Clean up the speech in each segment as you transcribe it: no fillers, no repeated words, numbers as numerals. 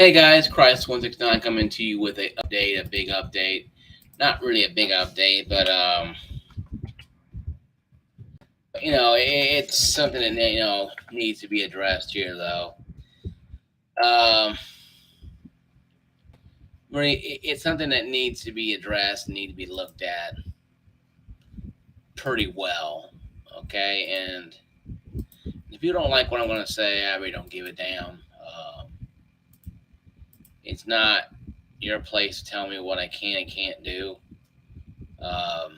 Hey guys, Christ169 coming to you with a big update. Not really a big update, but it's something that needs to be addressed here though. Um, really, it's something that needs to be addressed, and need to be looked at pretty well. Okay, and if you don't like what I'm going to say, I really don't give a damn. It's not your place to tell me what I can and can't do. Um,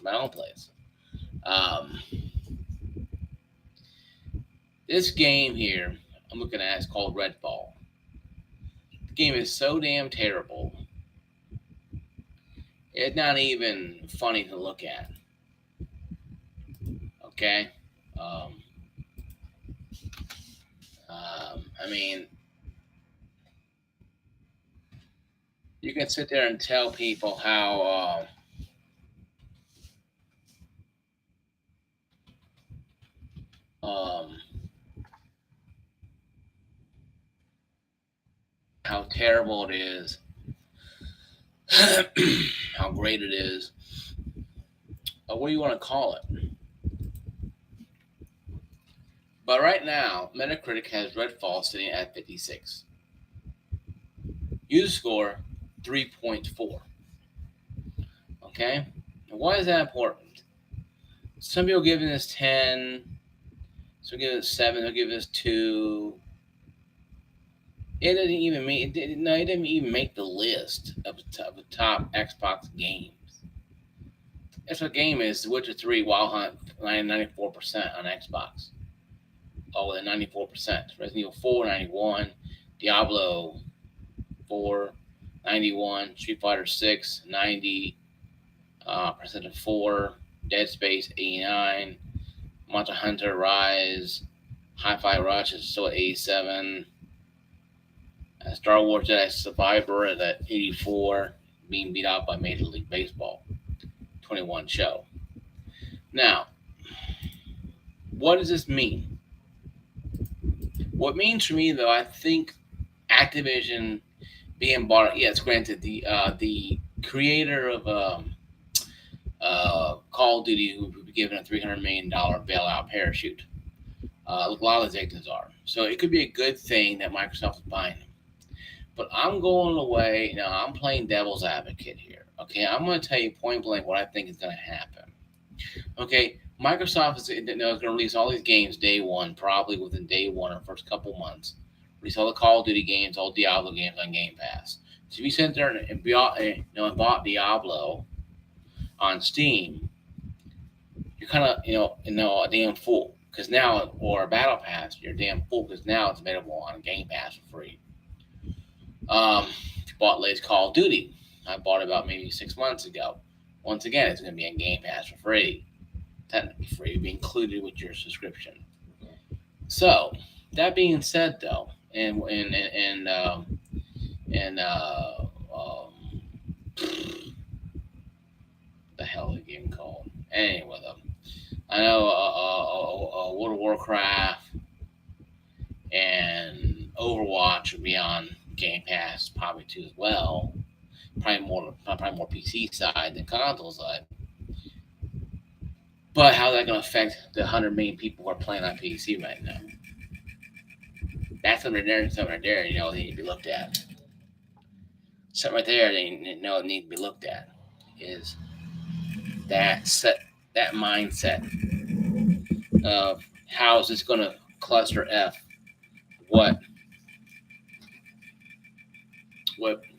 my own place. Um, This game here, I'm looking at, is called Redfall. The game is so damn terrible, it's not even funny to look at. Okay? Um, I mean, you can sit there and tell people um, how terrible it is, how great it is, what do you want to call it? But right now, Metacritic has Redfall sitting at 56. User score 3.4. Okay? And why is that important? Some people giving this 10, some give it 7, they'll give this 2. It doesn't even make it didn't even make the list of the top Xbox games. That's what game is. The Witcher 3 Wild Hunt 94% on Xbox. Oh, with 94%. Resident Evil 4 91, Diablo 4 91, Street Fighter 6 90, percent of 4, Dead Space 89, Monster Hunter Rise, Hi-Fi Rush is still at 87. Star Wars Jedi Survivor is at 84, being beat out by Major League Baseball 21 show. Now, what does this mean? What it means for me, though, I think Activision being bought. Yes, granted, the creator of Call of Duty, who would be given a $300 million bailout parachute. A lot of executives are. So it could be a good thing that Microsoft is buying them. But I'm going away. I'm playing devil's advocate here. Okay, I'm going to tell you point blank what I think is going to happen. Okay, Microsoft is going to release all these games day one, probably within day one or first couple months. Release all the Call of Duty games, all Diablo games on Game Pass. So if you sit there and bought Diablo on Steam, you're kind of a damn fool, because now, or a Battle Pass, you're a damn fool, because now it's available on Game Pass for free. If you bought latest Call of Duty, I bought it about maybe 6 months ago. Once again, it's going to be on Game Pass for free. Technically free, it'll be included with your subscription. So that being said, though, the hell is it getting called? Anyway, though, I know World of Warcraft and Overwatch will be on Game Pass probably too as well. Probably more PC side than console side. But how's that going to affect the 100 million people who are playing on PC right now? That's something there, they need to be looked at. Something right there, they need to be looked at is that mindset of how is this going to cluster F what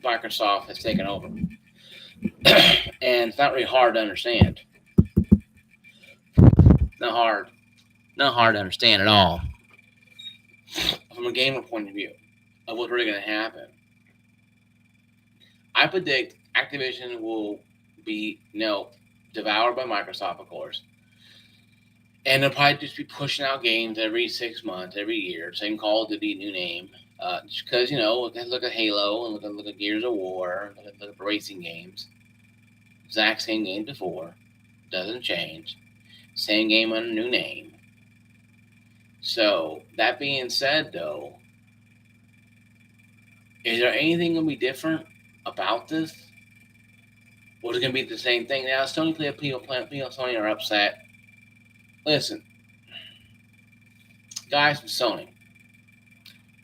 Microsoft has taken over. And it's not really hard to understand. Not hard to understand at all. From a gamer point of view of what's really going to happen. I predict Activision will be devoured by Microsoft, of course. And they'll probably just be pushing out games every 6 months, every year. Same Call of Duty, new name. Just because, look at Halo and look at Gears of War, look at racing games. Exact same game before. Doesn't change. Same game under a new name. So, that being said, though, Is there anything going to be different about this? Or is it going to be the same thing? Now, Sony people, Sony are upset. Listen, guys from Sony,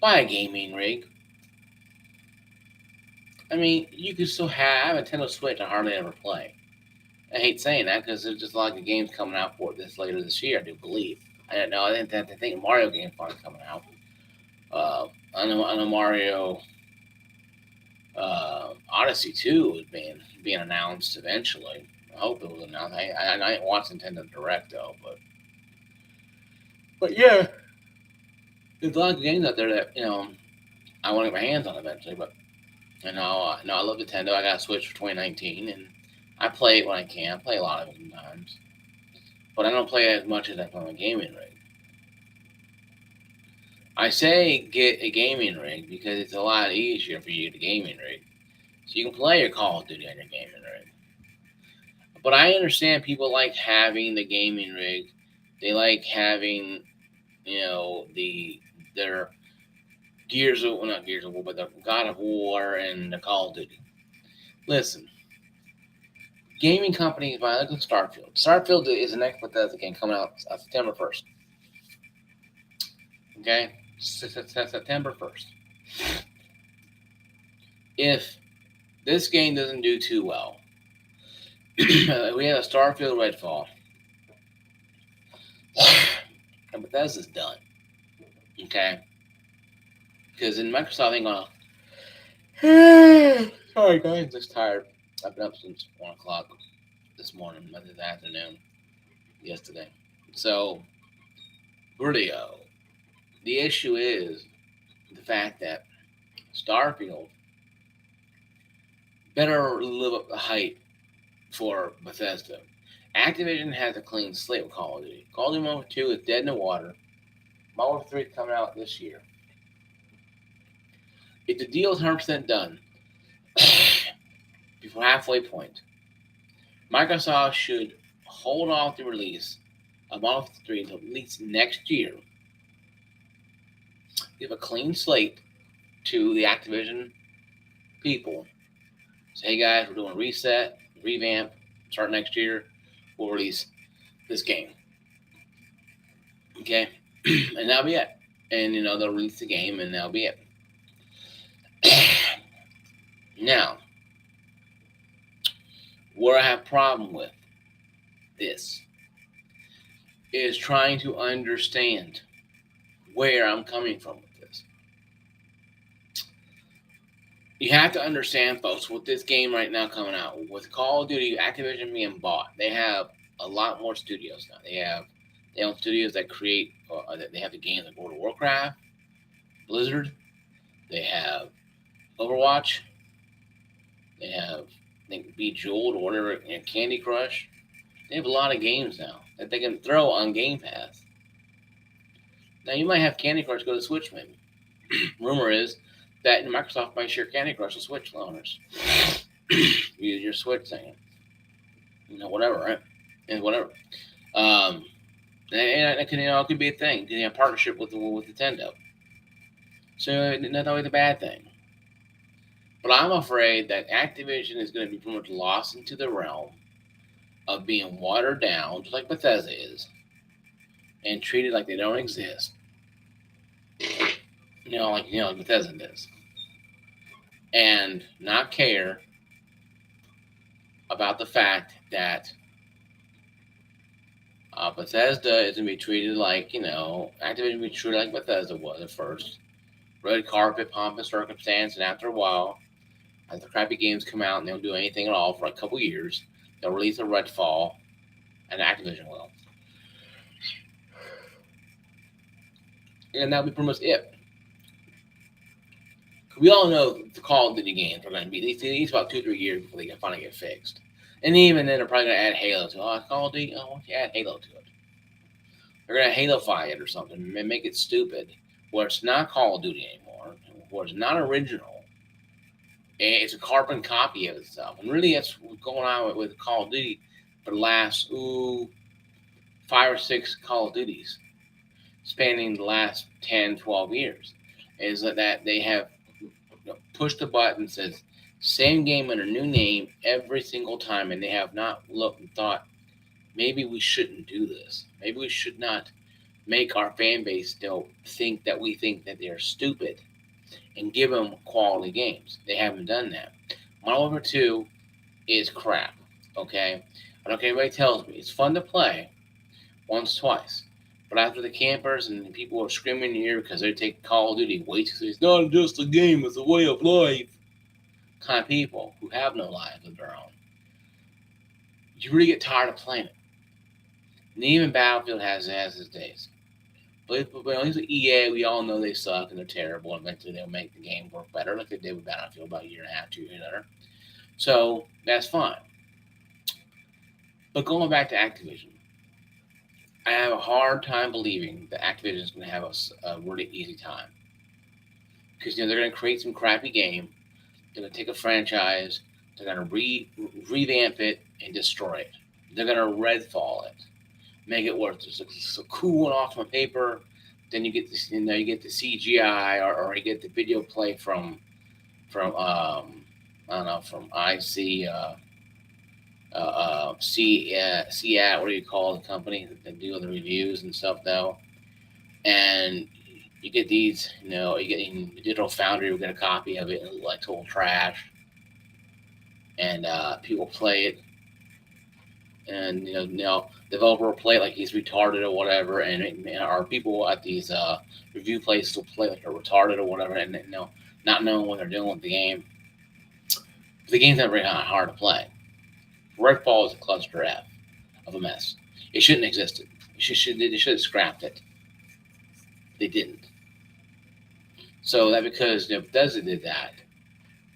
buy a gaming rig. I mean, you could still have a Nintendo Switch I hardly ever play. I hate saying that because there's just a lot of games coming out for it later this year, I do believe. I don't know. I think Mario game finally coming out. I know Mario Odyssey 2 is being announced eventually. I hope it was announced. I ain't watching Nintendo Direct though, but yeah, there's a lot of games out there that I want to get my hands on eventually. But I love Nintendo. I got a Switch for 2019, and I play it when I can. I play a lot of it sometimes, but I don't play it as much as I play my gaming rig. I say get a gaming rig because it's a lot easier for you to get a gaming rig, so you can play your Call of Duty on your gaming rig. But I understand people like having the gaming rig. They like having, their not Gears of War, but the God of War and the Call of Duty. Listen, gaming companies, by look at Starfield. Starfield is the next Bethesda game coming out September 1st. Okay, September 1st. If this game doesn't do too well, we have a Starfield Redfall, and Bethesda's done. Okay, because in Microsoft ain't gonna. Sorry guys, I'm just tired. I've been up since 1 o'clock this morning, this afternoon, yesterday. So, Vertigo. The issue is the fact that Starfield better live up the hype for Bethesda. Activision has a clean slate with Call of Duty. Call of Duty Modern 2 is dead in the water. Modern 3 is coming out this year. If the deal is 100% done before halfway point, Microsoft should hold off the release of Modern 3 until at least next year. Give a clean slate to the Activision people. Say, hey guys, we're doing a reset, revamp, start next year. We'll release this game. Okay? And that'll be it. And, they'll release the game and that'll be it. Now, what I have a problem with this is trying to understand where I'm coming from with this. You have to understand, folks, with this game right now coming out, with Call of Duty, Activision being bought, they have a lot more studios now. They own studios that create, they have the games like World of Warcraft, Blizzard, they have Overwatch, they have, I think, Bejeweled or whatever, Candy Crush. They have a lot of games now that they can throw on Game Pass. Now, you might have Candy Crush go to Switch, maybe. Rumor is that Microsoft might share Candy Crush with Switch owners. Use your Switch thing. Whatever, right? And whatever. And it could be a thing. A partnership with Nintendo. So, not always a bad thing. But I'm afraid that Activision is going to be pretty much lost into the realm of being watered down, just like Bethesda is, and treated like they don't exist. Like Bethesda does. And not care about the fact that Bethesda is going to be treated like, Activision will be treated like Bethesda was at first. Red carpet, pomp and circumstance, and after a while, as the crappy games come out and they don't do anything at all for a couple years, they'll release a Redfall, and Activision will. And that'll be pretty much it. We all know the Call of Duty games are going to be at least about 2-3 years before they can finally get fixed. And even then, they're probably going to add Halo to it. Call of Duty, why don't you add Halo to it? They're going to Halo-fy it or something and make it stupid, where it's not Call of Duty anymore, where it's not original. It's a carbon copy of itself. And really, that's what's going on with Call of Duty for the last 5 or 6 Call of Duties, spanning the last 10, 12 years, is that they have push the button, says same game under new name every single time, and they have not looked and thought maybe we shouldn't do this. Maybe we should not make our fan base think that we think that they're stupid and give them quality games. They haven't done that. Modern Warfare 2 is crap. Okay, I don't care if anybody tells me it's fun to play once, twice. But after the campers and the people are screaming in your ear because they take Call of Duty way too seriously, it's not just a game, it's a way of life. Kind of people who have no lives of their own. You really get tired of playing it. And even Battlefield has its days. But at least with EA, we all know they suck and they're terrible. And eventually they'll make the game work better, like they did with Battlefield about a year and a half, 2 years later. So that's fine. But going back to Activision, I have a hard time believing that Activision is going to have a really easy time. Because they're going to create some crappy game. They're going to take a franchise. They're going to revamp it and destroy it. They're going to Redfall it, make it worth it. It's a cool one off on paper. Then you get this, you get the CGI or you get the video play from I don't know, from IC what do you call the company that do the reviews and stuff though, and you get these, you get in Digital Foundry, we get a copy of it, and like total trash, and people play it, and developer will play it like he's retarded or whatever, and our people at these review places will play like they're retarded or whatever, and not knowing what they're doing with the game. The game's not very hard to play. Redfall is a cluster F of a mess. It shouldn't have existed. They should have scrapped it. They didn't. So that because Bethesda did that,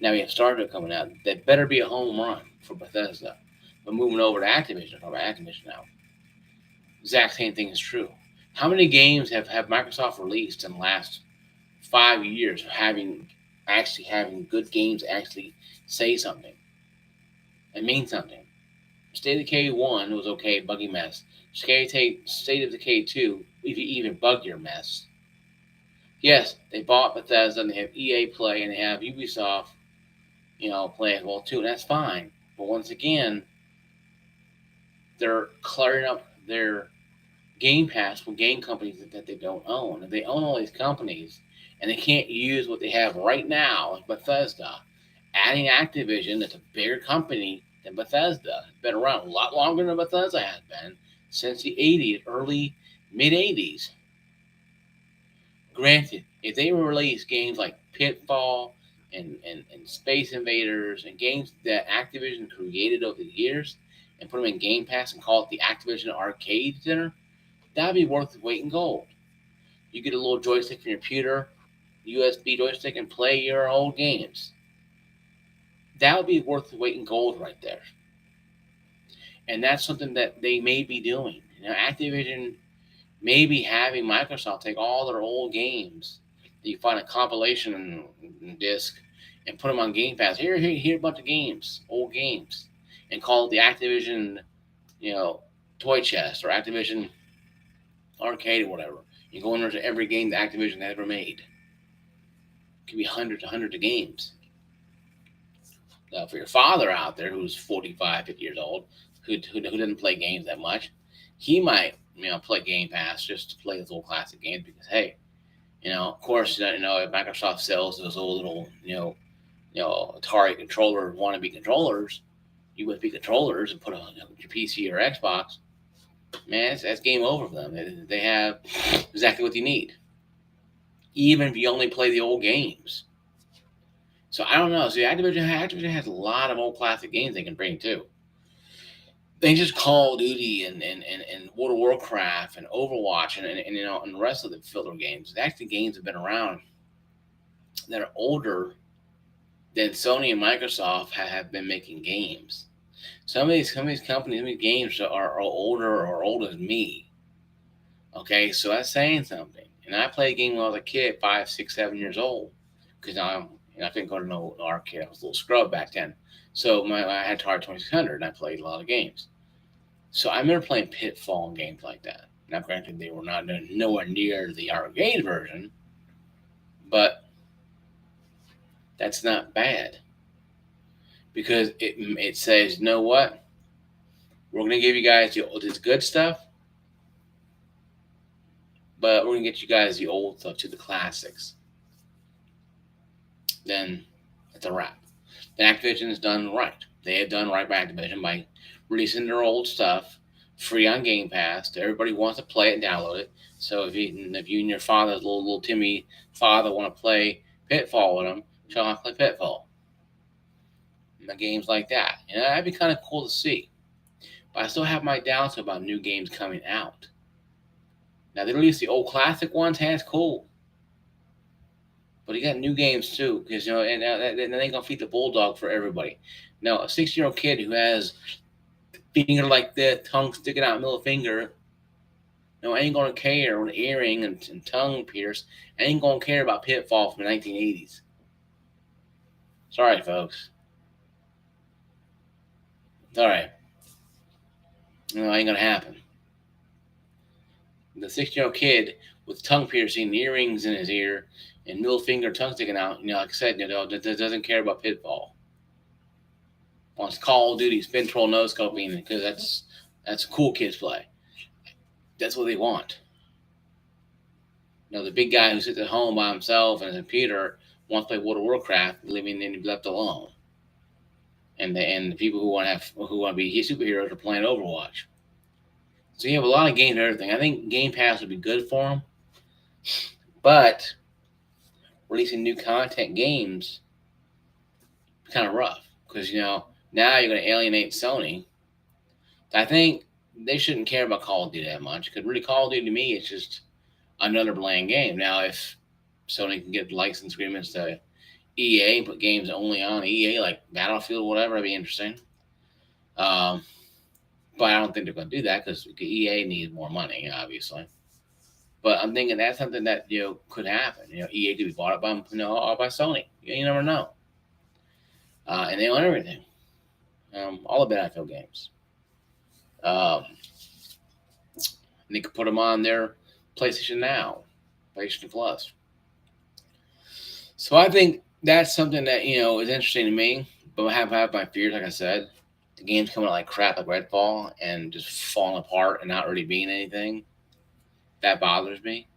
now we have Starfield coming out. That better be a home run for Bethesda. But moving over to Activision, now, exact same thing is true. How many games have Microsoft released in the last 5 years of having good games actually say something and mean something? State of Decay 1 was okay, buggy mess. State of Decay 2, even buggier mess. Yes, they bought Bethesda and they have EA Play and they have Ubisoft, play as well too, and that's fine. But once again, they're cluttering up their Game Pass with game companies that they don't own. If they own all these companies and they can't use what they have right now, like Bethesda, adding Activision, that's a bigger company than Bethesda. It's been around a lot longer than Bethesda has been, since the 80s, early, mid-80s. Granted, if they release games like Pitfall and Space Invaders and games that Activision created over the years and put them in Game Pass and call it the Activision Arcade Center, that'd be worth the weight in gold. You get a little joystick from your computer, USB joystick, and play your old games. That would be worth the weight in gold right there. And that's something that they may be doing. Activision may be having Microsoft take all their old games that you find a compilation disc and put them on Game Pass. Here a bunch of games, old games, and call it the Activision, toy chest or Activision Arcade or whatever. You go into every game that Activision has ever made. It could be hundreds of games. For your father out there who's 45, 50 years old, who doesn't play games that much, he might play Game Pass just to play those old classic games because hey, of course if Microsoft sells those old little Atari controller wannabe controllers, USB controllers, and put on your PC or Xbox, man, that's game over for them. They have exactly what you need, even if you only play the old games. So I don't know. See, Activision has a lot of old classic games they can bring too. They just Call of Duty and World of Warcraft and Overwatch and the rest of the filler games. Actually, games have been around that are older than Sony and Microsoft have been making games. Some of these companies, these games are older or older than me. Okay, so that's saying something. And I played a game when I was a kid, 5, 6, 7 years old, because I couldn't go to no arcade. I was a little scrub back then. So I had Atari 2600 and I played a lot of games. So I remember playing Pitfall and games like that. Now, granted, they were nowhere near the arcade version, but That's not bad because it says, you know what? We're gonna give you guys this good stuff, but we're gonna get you guys the old stuff to the classics. Then it's a wrap. Then Activision has done right. They have done right by Activision by releasing their old stuff free on Game Pass. Everybody wants to play it and download it. So if you and your father's little Timmy father want to play Pitfall with him, show him how to play Pitfall. And the games like that. That'd be kind of cool to see. But I still have my doubts about new games coming out. Now they released the old classic ones, hey, it's cool. But you got new games too, because and they ain't gonna feed the bulldog for everybody. Now a 6-year-old kid who has finger like this, tongue sticking out, middle finger, ain't gonna care with an earring and tongue pierce. Ain't gonna care about Pitfall from the 1980s. Sorry, folks. All right. Ain't gonna happen. The 6-year-old kid with tongue piercing, earrings in his ear, and middle finger, tongue sticking out, like I said, doesn't care about Pitfall. Wants Call of Duty, spin troll, no scoping, because that's cool kids play. That's what they want. The big guy who sits at home by himself and a computer wants to play World of Warcraft, living and be left alone. And the people who want to be superheroes are playing Overwatch. So you have a lot of games and everything. I think Game Pass would be good for them, but releasing new content games is kind of rough because now you're going to alienate Sony. I think they shouldn't care about Call of Duty that much because really Call of Duty to me is just another bland game. Now if Sony can get license agreements to EA and put games only on EA like Battlefield or whatever, that'd be interesting. But I don't think they're going to do that because EA needs more money, obviously. But I'm thinking that's something that could happen. EA could be bought up by Sony. You never know. And they own everything, all the Battlefield games. They could put them on their PlayStation Now, PlayStation Plus. So I think that's something that is interesting to me. But I have my fears, like I said. The game's coming out like crap, like Redfall, and just falling apart and not really being anything. That bothers me.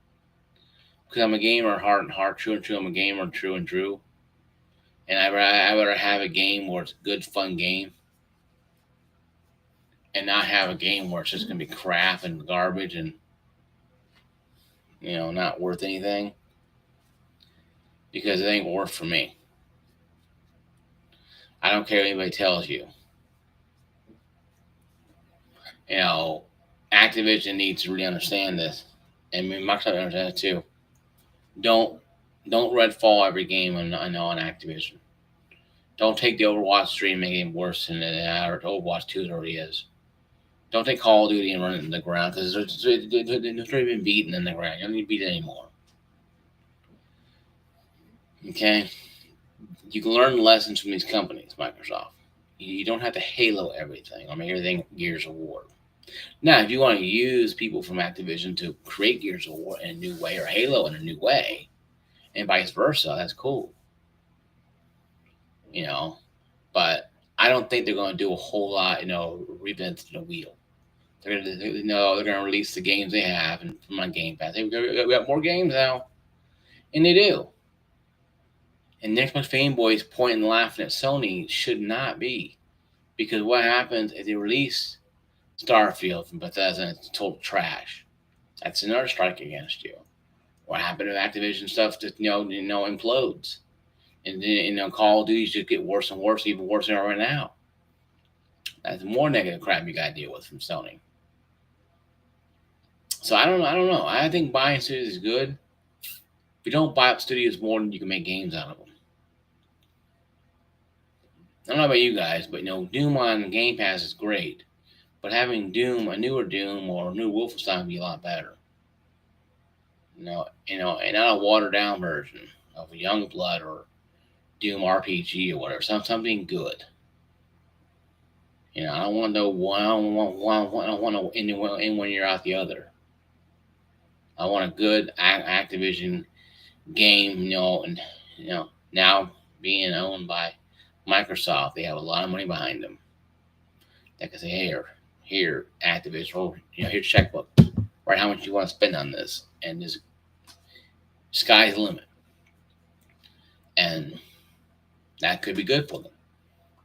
Because I'm a gamer, heart and heart, true and true. I'm a gamer, true and true. And I'd rather have a game where it's a good, fun game, and not have a game where it's just gonna be crap and garbage and not worth anything. Because it ain't worth for me. I don't care what anybody tells you. Activision needs to really understand this, and Microsoft understands it too. Don't Redfall every game on Activision. Don't take the Overwatch stream and make it worse than Overwatch 2 already is. Don't take Call of Duty and run it in the ground because it's already been beaten in the ground. You don't need to beat it anymore. Okay? You can learn lessons from these companies, Microsoft. You don't have to Halo everything or make everything Gears of War. Now, if you want to use people from Activision to create Gears of War in a new way or Halo in a new way, and vice versa, that's cool. But I don't think they're going to do a whole lot, reinventing the wheel. They're going to release the games they have and from on Game Pass. We got more games now, and they do. And next month's fanboys pointing and laughing at Sony should not be, because what happens if they release Starfield from Bethesda and it's total trash? That's another strike against you. What happened to Activision stuff that implodes, and then Call of Duty just get worse and worse, even worse than they are right now. That's more negative crap you got to deal with from Sony. So I don't know. I think buying studios is good. If you don't buy up studios more than you can make games out of them. I don't know about you guys, but Doom on Game Pass is great. But having a newer Doom or a new Wolfenstein would be a lot better. And not a watered down version of a Youngblood or Doom RPG or whatever. Something good. I don't want to one. I don't want to in one year out the other. I want a good Activision game. And now being owned by Microsoft, they have a lot of money behind them. They can say, here, Activision, or here's a checkbook, right? How much you want to spend on this, and this sky's the limit, and that could be good for them.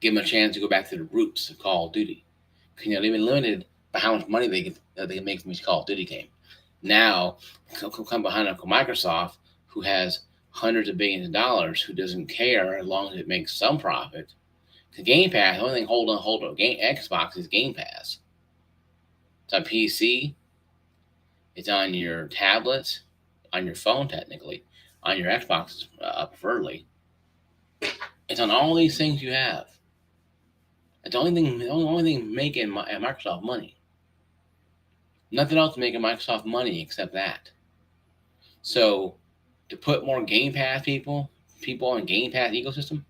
Give them a chance to go back to the roots of Call of Duty. They've been limited by how much money they can make from each Call of Duty game. Now, come behind Uncle Microsoft, who has hundreds of billions of dollars, who doesn't care as long as it makes some profit. The Game Pass, the only thing holding Xbox is Game Pass. It's on PC. It's on your tablets, on your phone technically, on your Xbox preferably. It's on all these things you have. It's the only thing making Microsoft money. Nothing else making Microsoft money except that. So to put more Game Pass people in Game Pass ecosystem,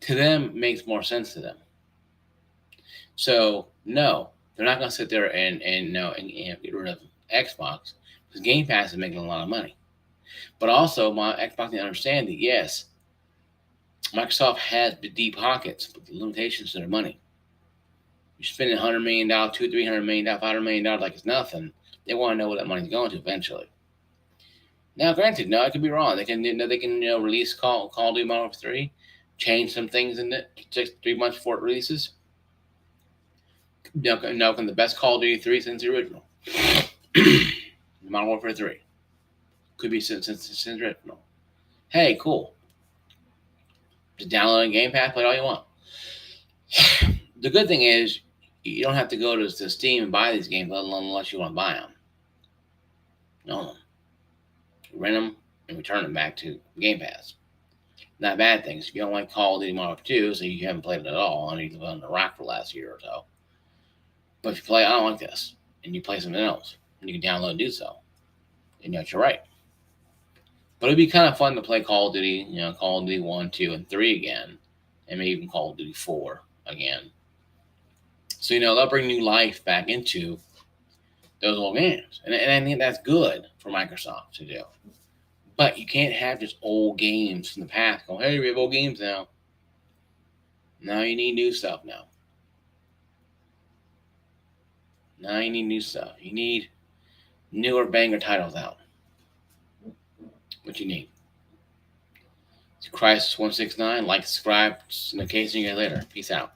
to them makes more sense to them. So no, they're not going to sit there and get rid of Xbox because Game Pass is making a lot of money. But also, my Xbox can understand that yes, Microsoft has deep pockets, but the limitations to their money. You're spending $100 million, $200, $300 million, $500 million like it's nothing. They want to know where that money's going to eventually. Now, granted, no, I could be wrong. They can release Call of Duty Modern Warfare 3, change some things in it, 3 months before it releases. Can the best Call of Duty 3 since the original. Modern Warfare 3. Could be since the original. Hey, cool. Just download a Game Pass, play all you want. The good thing is, you don't have to go to Steam and buy these games unless you want to buy them. No. Rent them and return them back to Game Pass. Not bad things. If you don't like Call of Duty Modern Warfare 2, so you haven't played it at all, and you've been on the rock for the last year or so. But if you play, I don't like this, and you play something else, and you can download and do so, and you're right. But it'd be kind of fun to play Call of Duty, Call of Duty 1, 2, and 3 again, and maybe even Call of Duty 4 again. So, they'll bring new life back into those old games. And I think that's good for Microsoft to do. But you can't have just old games from the past going, hey, we have old games now. Now you need new stuff now. Now you need new stuff. You need newer banger titles out. What you need. It's Crisis 169. Like, subscribe. In the case, see you guys later. Peace out.